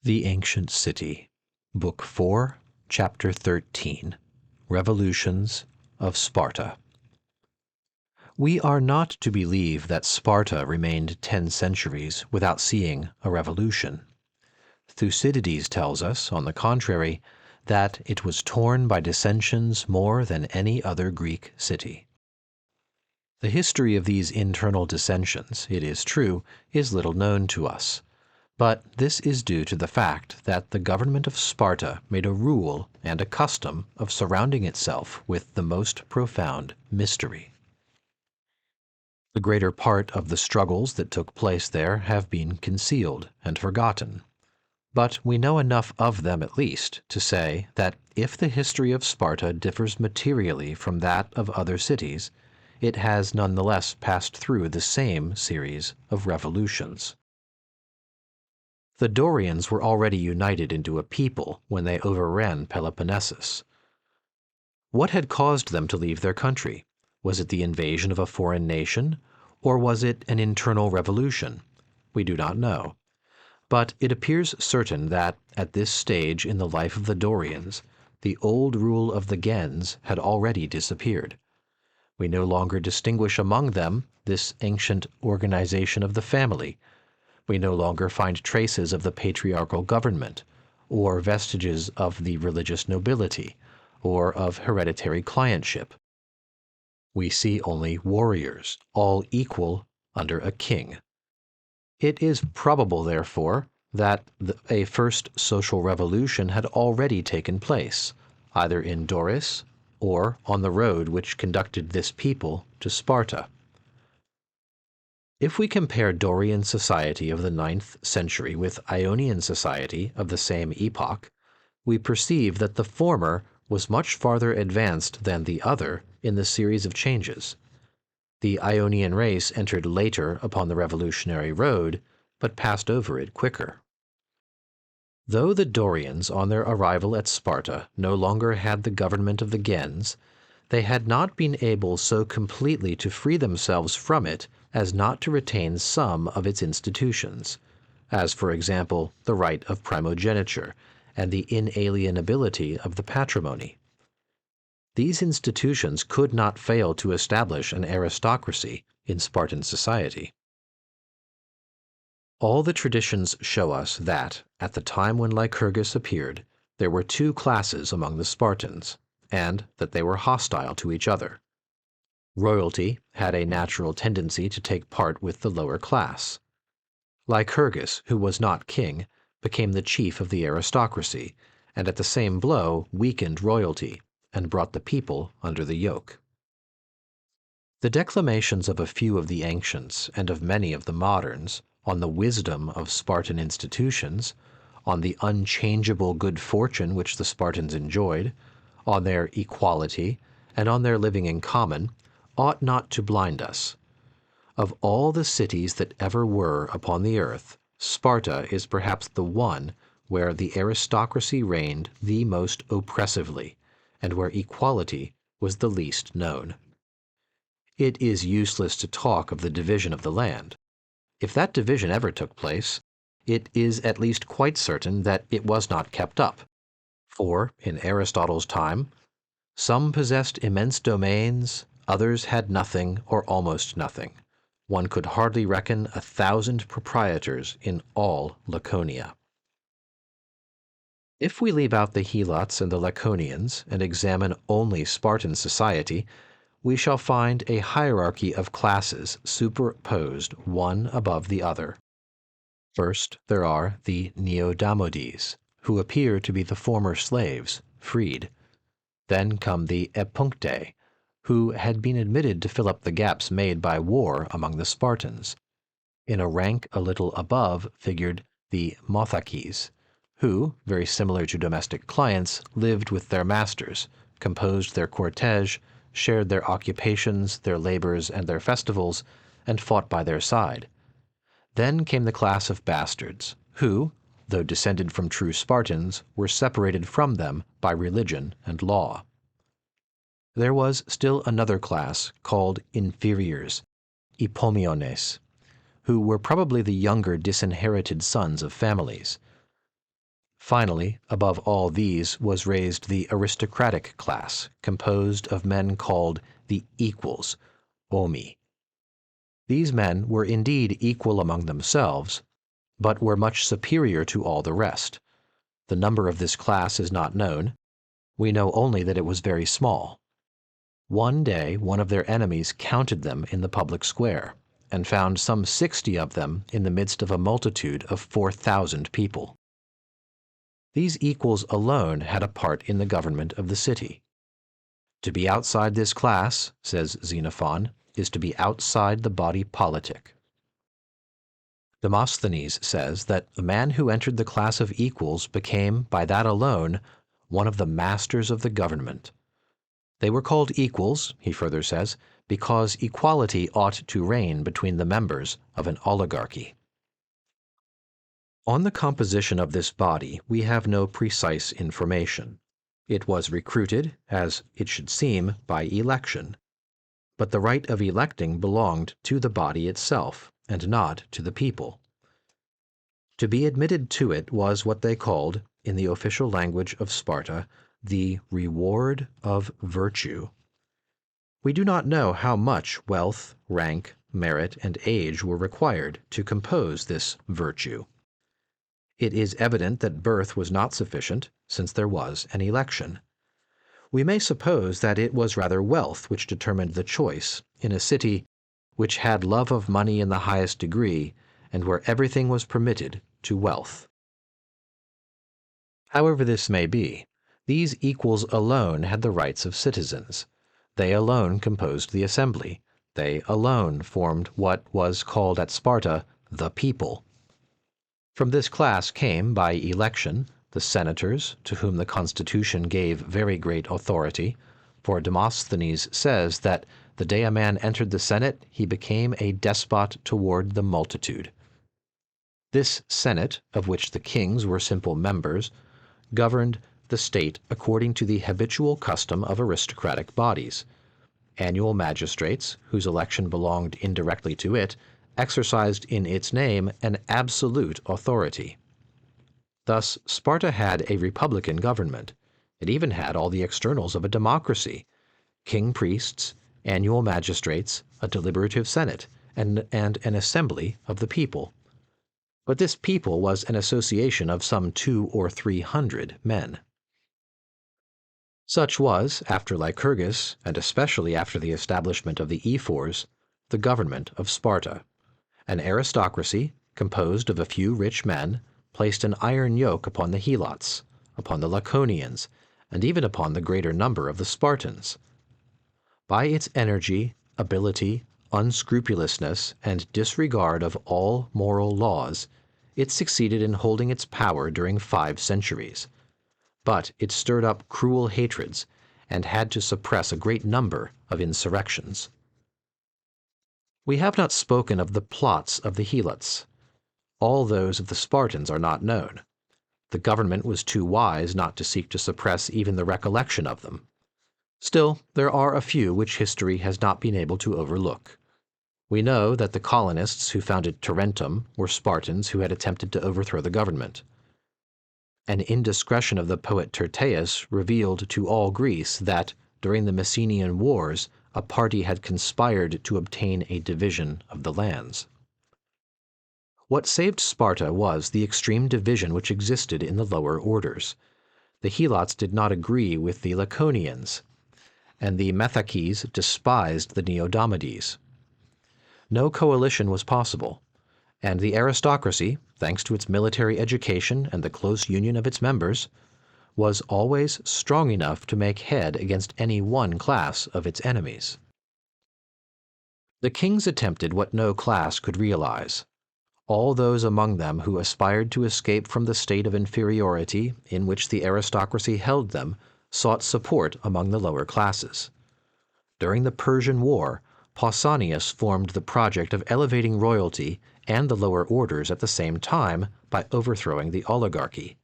The Ancient City, Book 4, Chapter 13, Revolutions of Sparta. We are not to believe that Sparta remained 10 centuries without seeing a revolution. Thucydides tells us, on the contrary, that it was torn by dissensions more than any other Greek city. The history of these internal dissensions, it is true, is little known to us. But this is due to the fact that the government of Sparta made a rule and a custom of surrounding itself with the most profound mystery. The greater part of the struggles that took place there have been concealed and forgotten. But we know enough of them at least to say that if the history of Sparta differs materially from that of other cities, it has nonetheless passed through the same series of revolutions. The Dorians were already united into a people when they overran Peloponnesus. What had caused them to leave their country? Was it the invasion of a foreign nation, or was it an internal revolution? We do not know. But it appears certain that, at this stage in the life of the Dorians, the old rule of the gens had already disappeared. We no longer distinguish among them this ancient organization of the family. We no longer find traces of the patriarchal government, or vestiges of the religious nobility, or of hereditary clientship. We see only warriors, all equal under a king. It is probable, therefore, that a first social revolution had already taken place, either in Doris or on the road which conducted this people to Sparta. If we compare Dorian society of the 9th century with Ionian society of the same epoch, we perceive that the former was much farther advanced than the other in the series of changes. The Ionian race entered later upon the revolutionary road, but passed over it quicker. Though the Dorians, on their arrival at Sparta, no longer had the government of the gens, they had not been able so completely to free themselves from it as not to retain some of its institutions, as, for example, the right of primogeniture and the inalienability of the patrimony. These institutions could not fail to establish an aristocracy in Spartan society. All the traditions show us that, at the time when Lycurgus appeared, there were 2 classes among the Spartans, and that they were hostile to each other. Royalty had a natural tendency to take part with the lower class. Lycurgus, who was not king, became the chief of the aristocracy, and at the same blow weakened royalty and brought the people under the yoke. The declamations of a few of the ancients and of many of the moderns on the wisdom of Spartan institutions, on the unchangeable good fortune which the Spartans enjoyed, on their equality, and on their living in common, ought not to blind us. Of all the cities that ever were upon the earth, Sparta is perhaps the one where the aristocracy reigned the most oppressively, and where equality was the least known. It is useless to talk of the division of the land. If that division ever took place, it is at least quite certain that it was not kept up. For, in Aristotle's time, some possessed immense domains, others had nothing or almost nothing. One could hardly reckon 1,000 proprietors in all Laconia. If we leave out the Helots and the Laconians and examine only Spartan society, we shall find a hierarchy of classes superposed one above the other. First, there are the Neodamodes, who appear to be the former slaves, freed. Then come the Epunctae, who had been admitted to fill up the gaps made by war among the Spartans. In a rank a little above figured the Mothakes, who, very similar to domestic clients, lived with their masters, composed their cortege, shared their occupations, their labors, and their festivals, and fought by their side. Then came the class of bastards, who, though descended from true Spartans, were separated from them by religion and law. There was still another class called inferiors, Ipomiones, who were probably the younger disinherited sons of families. Finally, above all these was raised the aristocratic class, composed of men called the equals, omi. These men were indeed equal among themselves, but were much superior to all the rest. The number of this class is not known. We know only that it was very small. One day one of their enemies counted them in the public square, and found some 60 of them in the midst of a multitude of 4,000 people. These equals alone had a part in the government of the city. To be outside this class, says Xenophon, is to be outside the body politic. Demosthenes says that the man who entered the class of equals became, by that alone, one of the masters of the government. They were called equals, he further says, because equality ought to reign between the members of an oligarchy. On the composition of this body we have no precise information. It was recruited, as it should seem, by election. But the right of electing belonged to the body itself, and not to the people. To be admitted to it was what they called, in the official language of Sparta, the reward of virtue. We do not know how much wealth, rank, merit, and age were required to compose this virtue. It is evident that birth was not sufficient, since there was an election. We may suppose that it was rather wealth which determined the choice in a city which had love of money in the highest degree, and where everything was permitted to wealth. However this may be, these equals alone had the rights of citizens. They alone composed the assembly. They alone formed what was called at Sparta the people. From this class came, by election, the senators, to whom the constitution gave very great authority, for Demosthenes says that the day a man entered the Senate, he became a despot toward the multitude. This Senate, of which the kings were simple members, governed the state according to the habitual custom of aristocratic bodies. Annual magistrates, whose election belonged indirectly to it, exercised in its name an absolute authority. Thus, Sparta had a republican government. It even had all the externals of a democracy: king-priests, annual magistrates, a deliberative senate, and an assembly of the people. But this people was an association of some 200 or 300 men. Such was, after Lycurgus, and especially after the establishment of the ephors, the government of Sparta. An aristocracy, composed of a few rich men, placed an iron yoke upon the Helots, upon the Laconians, and even upon the greater number of the Spartans. By its energy, ability, unscrupulousness, and disregard of all moral laws, it succeeded in holding its power during 5 centuries. But it stirred up cruel hatreds, and had to suppress a great number of insurrections. We have not spoken of the plots of the Helots. All those of the Spartans are not known. The government was too wise not to seek to suppress even the recollection of them. Still, there are a few which history has not been able to overlook. We know that the colonists who founded Tarentum were Spartans who had attempted to overthrow the government. An indiscretion of the poet Tyrtaeus revealed to all Greece that, during the Messenian Wars, a party had conspired to obtain a division of the lands. What saved Sparta was the extreme division which existed in the lower orders. The Helots did not agree with the Laconians, and the Methaches despised the Neodamodes. No coalition was possible, and the aristocracy, thanks to its military education and the close union of its members, was always strong enough to make head against any one class of its enemies. The kings attempted what no class could realize. All those among them who aspired to escape from the state of inferiority in which the aristocracy held them sought support among the lower classes. During the Persian War, Pausanias formed the project of elevating royalty and the lower orders at the same time by overthrowing the oligarchy.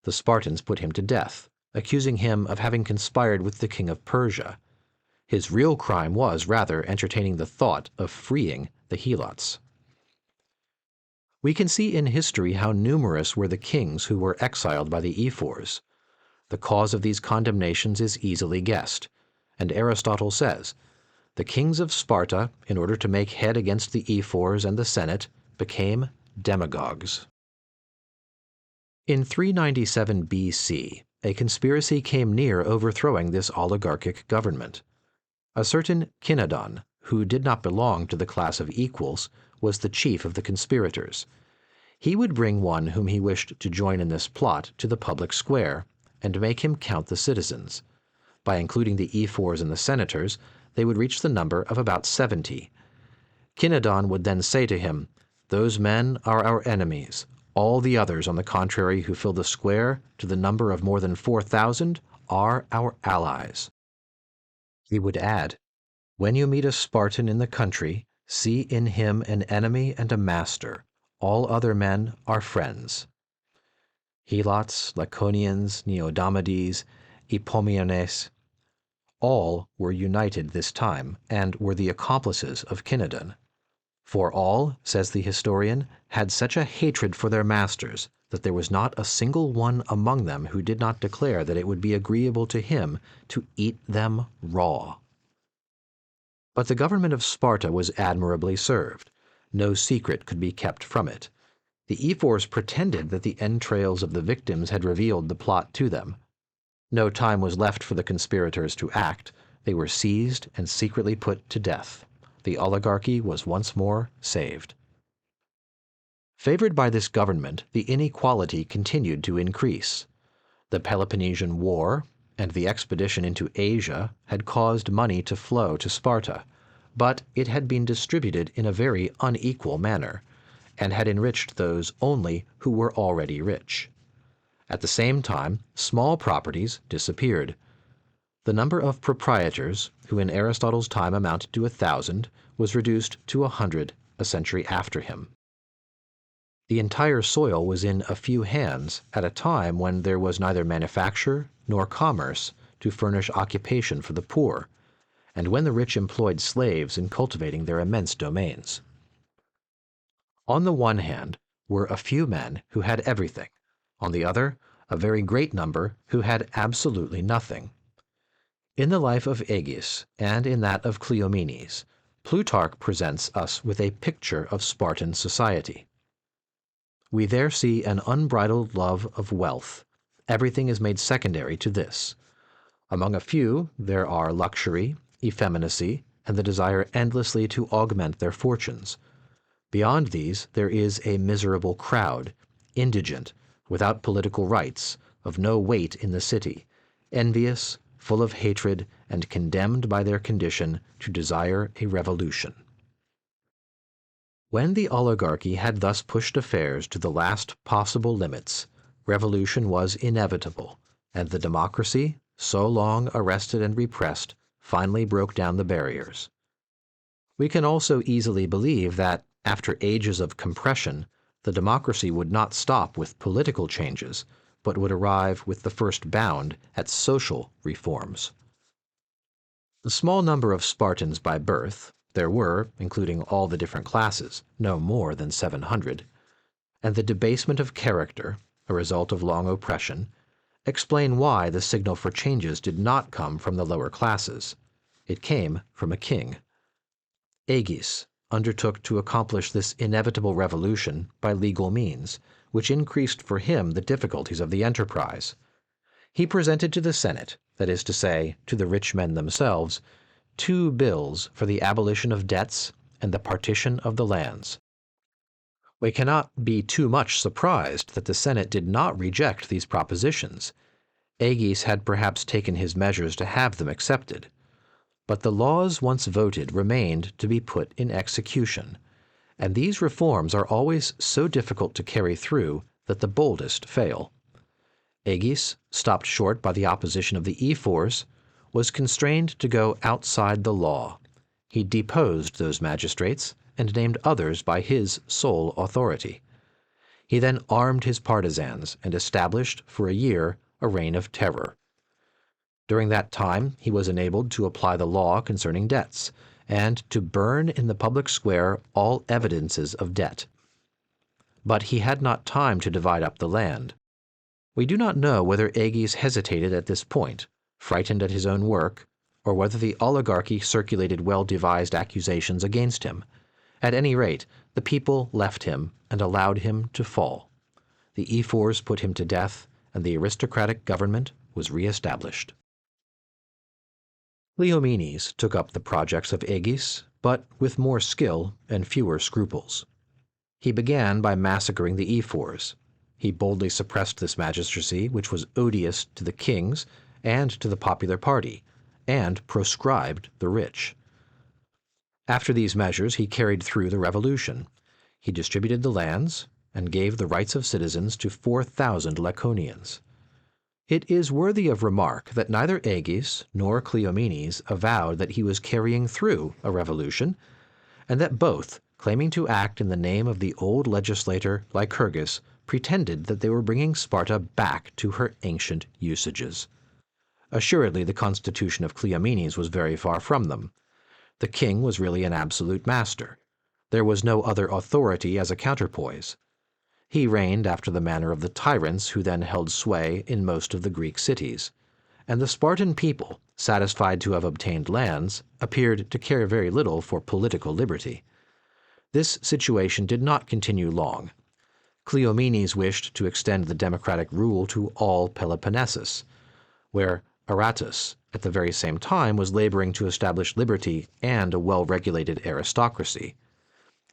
The Spartans put him to death, accusing him of having conspired with the king of Persia. His real crime was rather entertaining the thought of freeing the Helots. We can see in history how numerous were the kings who were exiled by the ephors. The cause of these condemnations is easily guessed, and Aristotle says, "The kings of Sparta, in order to make head against the ephors and the Senate, became demagogues." In 397 B.C., a conspiracy came near overthrowing this oligarchic government. A certain Cinadon, who did not belong to the class of equals, was the chief of the conspirators. He would bring one whom he wished to join in this plot to the public square, and make him count the citizens. By including the ephors and the senators, they would reach the number of about 70. Cinadon would then say to him, "Those men are our enemies. All the others, on the contrary, who fill the square, to the number of more than 4,000, are our allies." He would add, "When you meet a Spartan in the country, see in him an enemy and a master. All other men are friends." Helots, Laconians, Neodamodes, Epomenes, all were united this time, and were the accomplices of Cinadon. For all, says the historian, had such a hatred for their masters that there was not a single one among them who did not declare that it would be agreeable to him to eat them raw. But the government of Sparta was admirably served. No secret could be kept from it. The ephors pretended that the entrails of the victims had revealed the plot to them. No time was left for the conspirators to act. They were seized and secretly put to death. The oligarchy was once more saved. Favored by this government, the inequality continued to increase. The Peloponnesian War and the expedition into Asia had caused money to flow to Sparta, but it had been distributed in a very unequal manner, and had enriched those only who were already rich. At the same time, small properties disappeared. The number of proprietors, who in Aristotle's time amounted to 1,000, was reduced to 100 a century after him. The entire soil was in a few hands at a time when there was neither manufacture nor commerce to furnish occupation for the poor, and when the rich employed slaves in cultivating their immense domains. On the one hand were a few men who had everything, on the other a very great number who had absolutely nothing. In the life of Agis and in that of Cleomenes, Plutarch presents us with a picture of Spartan society. We there see an unbridled love of wealth. Everything is made secondary to this. Among a few there are luxury, effeminacy, and the desire endlessly to augment their fortunes. Beyond these there is a miserable crowd, indigent, without political rights, of no weight in the city, envious, full of hatred, and condemned by their condition to desire a revolution. When the oligarchy had thus pushed affairs to the last possible limits, revolution was inevitable, and the democracy, so long arrested and repressed, finally broke down the barriers. We can also easily believe that, after ages of compression, the democracy would not stop with political changes, but would arrive with the first bound at social reforms. The small number of Spartans by birth, there were, including all the different classes, no more than 700, and the debasement of character, a result of long oppression, explain why the signal for changes did not come from the lower classes. It came from a king. Agis undertook to accomplish this inevitable revolution by legal means, which increased for him the difficulties of the enterprise. He presented to the Senate, that is to say, to the rich men themselves, 2 bills for the abolition of debts and the partition of the lands. We cannot be too much surprised that the Senate did not reject these propositions. Agis had perhaps taken his measures to have them accepted. But the laws once voted remained to be put in execution, and these reforms are always so difficult to carry through that the boldest fail. Agis, stopped short by the opposition of the ephors, was constrained to go outside the law. He deposed those magistrates and named others by his sole authority. He then armed his partisans and established for a year a reign of terror. During that time he was enabled to apply the law concerning debts, and to burn in the public square all evidences of debt. but he had not time to divide up the land. We do not know whether Agis hesitated at this point, frightened at his own work, or whether the oligarchy circulated well-devised accusations against him. At any rate, the people left him and allowed him to fall. The ephors put him to death, and the aristocratic government was re-established. Cleomenes took up the projects of Agis, but with more skill and fewer scruples. He began by massacring the ephors. He boldly suppressed this magistracy, which was odious to the kings and to the popular party, and proscribed the rich. After these measures, he carried through the revolution. He distributed the lands and gave the rights of citizens to 4,000 Laconians. It is worthy of remark that neither Agis nor Cleomenes avowed that he was carrying through a revolution, and that both, claiming to act in the name of the old legislator Lycurgus, pretended that they were bringing Sparta back to her ancient usages. Assuredly, the constitution of Cleomenes was very far from them. The king was really an absolute master. There was no other authority as a counterpoise. He reigned after the manner of the tyrants who then held sway in most of the Greek cities, and the Spartan people, satisfied to have obtained lands, appeared to care very little for political liberty. This situation did not continue long. Cleomenes wished to extend the democratic rule to all Peloponnesus, where Aratus, at the very same time, was laboring to establish liberty and a well-regulated aristocracy.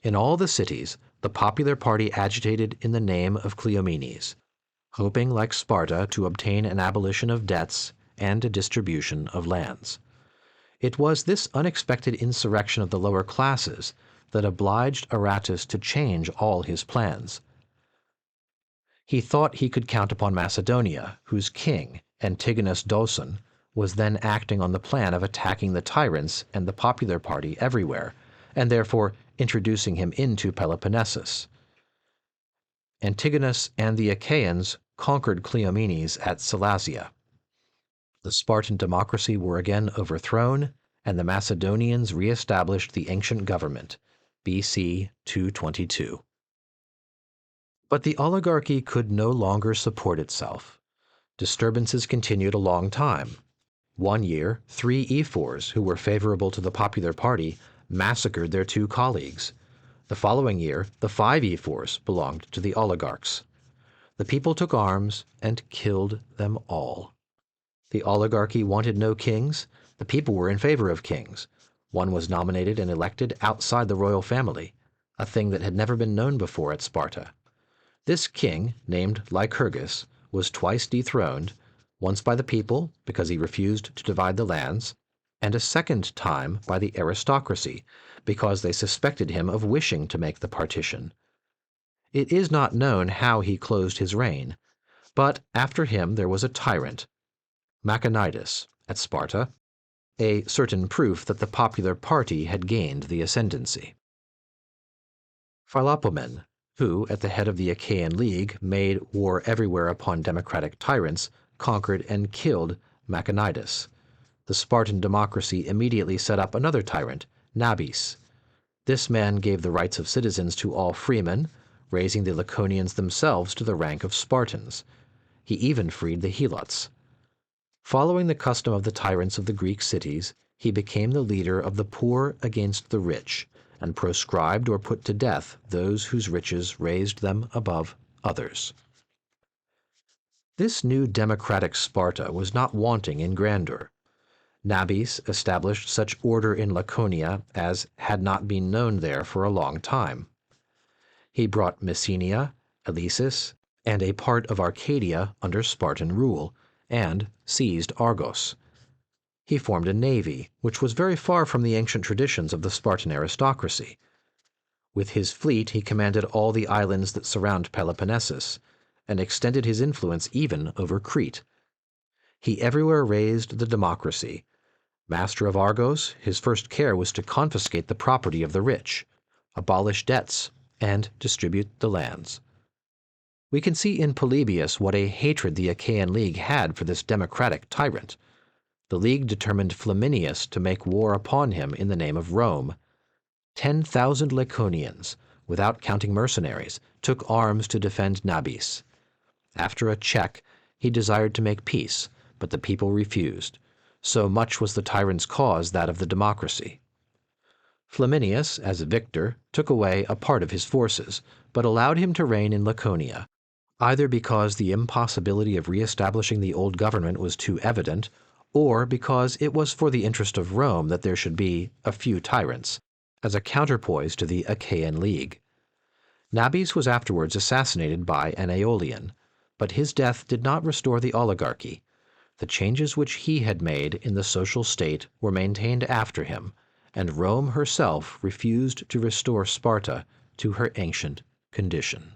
In all the cities, the popular party agitated in the name of Cleomenes, hoping, like Sparta, to obtain an abolition of debts and a distribution of lands. It was this unexpected insurrection of the lower classes that obliged Aratus to change all his plans. He thought he could count upon Macedonia, whose king, Antigonus Doson, was then acting on the plan of attacking the tyrants and the popular party everywhere, and therefore introducing him into Peloponnesus. Antigonus and the Achaeans conquered Cleomenes at Salasia. The Spartan democracy were again overthrown, and the Macedonians re-established the ancient government, BC 222. But the oligarchy could no longer support itself. Disturbances continued a long time. One year, 3 ephors who were favorable to the popular party massacred their 2 colleagues. The following year, the 5 ephors belonged to the oligarchs. The people took arms and killed them all. The oligarchy wanted no kings. The people were in favor of kings. One was nominated and elected outside the royal family, a thing that had never been known before at Sparta. This king, named Lycurgus, was twice dethroned, once by the people because he refused to divide the lands, and a second time by the aristocracy because they suspected him of wishing to make the partition. It is not known how he closed his reign, but after him there was a tyrant, Machanidas, at Sparta, a certain proof that the popular party had gained the ascendancy. Philopomen, who, at the head of the Achaean League, made war everywhere upon democratic tyrants, conquered and killed Machanidas. The Spartan democracy immediately set up another tyrant, Nabis. This man gave the rights of citizens to all freemen, raising the Laconians themselves to the rank of Spartans. He even freed the Helots. Following the custom of the tyrants of the Greek cities, he became the leader of the poor against the rich, and proscribed or put to death those whose riches raised them above others. This new democratic Sparta was not wanting in grandeur. Nabis established such order in Laconia as had not been known there for a long time. He brought Messenia, Alesis, and a part of Arcadia under Spartan rule, and seized Argos. He formed a navy, which was very far from the ancient traditions of the Spartan aristocracy. With his fleet he commanded all the islands that surround Peloponnesus, and extended his influence even over Crete. He everywhere raised the democracy. Master of Argos, his first care was to confiscate the property of the rich, abolish debts, and distribute the lands. We can see in Polybius what a hatred the Achaean League had for this democratic tyrant. The League determined Flaminius to make war upon him in the name of Rome. 10,000 Laconians, without counting mercenaries, took arms to defend Nabis. After a check, he desired to make peace, but the people refused. So much was the tyrant's cause that of the democracy. Flaminius, as victor, took away a part of his forces, but allowed him to reign in Laconia, either because the impossibility of re-establishing the old government was too evident, or because it was for the interest of Rome that there should be a few tyrants, as a counterpoise to the Achaean League. Nabis was afterwards assassinated by an Aeolian, but his death did not restore the oligarchy. The changes which he had made in the social state were maintained after him, and Rome herself refused to restore Sparta to her ancient condition.